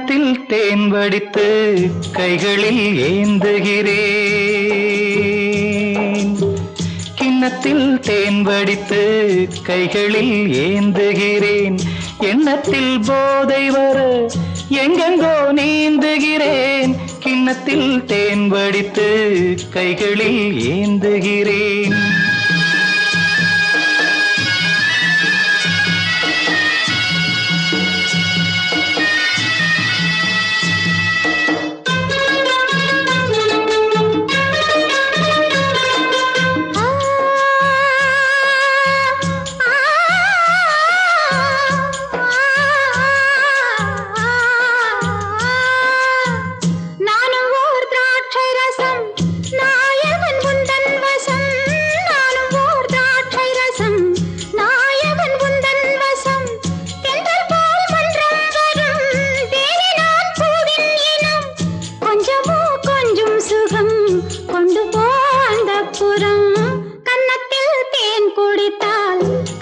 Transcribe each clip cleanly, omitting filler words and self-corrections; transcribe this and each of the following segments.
கிண்ணத்தில் தேன் வடித்து கைகளில் ஏந்துகிறேன். கிண்ணத்தில் தேன் வடித்து கைகளில் ஏந்துகிறேன். எண்ணத்தில் போதை வர எங்கெங்கோ நீந்துகிறேன். கிண்ணத்தில் தேன் வடித்து கைகளில் ஏந்துகிறேன்.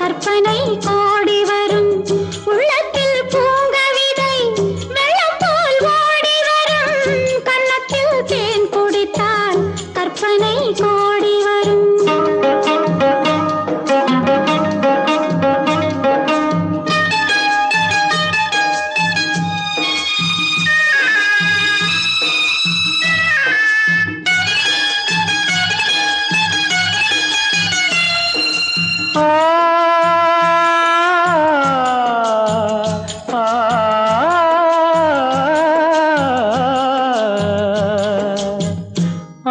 கற்பனை கோடி வரும் உள்ளத்தில் பூங்கவிதை வெள்ளம் போல் ஓடி வரும். கன்னத்தில் தேன் குடித்தால் கற்பனை கோடி வரும்.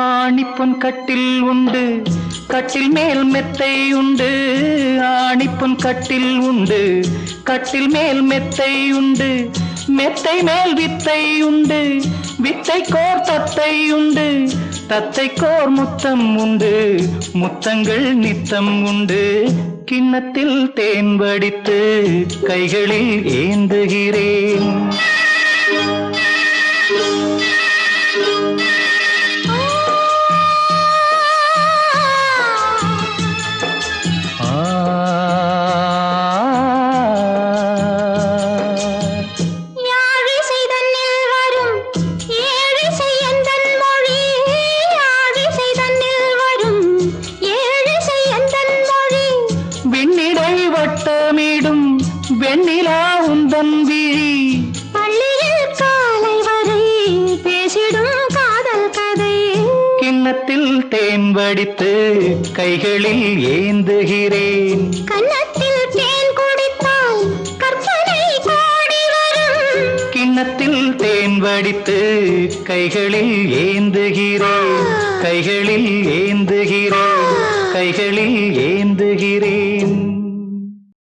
ஆணிப்பொன் கட்டில் உண்டு, கட்டில் மேல் மெத்தை உண்டு. ஆணிப்பொன் கட்டில் உண்டு, கட்டில் மேல் மெத்தை உண்டு. மெத்தை மேல் வித்தை உண்டு, வித்தை கோர் தத்தை உண்டு. தத்தை கோர் முத்தம் உண்டு, முத்தங்கள் நித்தம் உண்டு. கிண்ணத்தில் தேன் வடித்து கைகளில் ஏந்துகிறேன். வட்டமிடும் வெண்ணிலா உந்தன் விழி, பள்ளியில் காலை வரை பேசிடும் காதல் கதை. கிண்ணத்தில் தேன் வடித்து கைகளில் ஏந்துகிறேன். கன்னத்தில் தேன் குடித்தால் கற்பனை கோடி வரும். கிண்ணத்தில் தேன் வடித்து கைகளில் ஏந்துகிறேன். கைகளில் ஏந்துகிறேன். கைகளில் ஏந்துகிறேன்.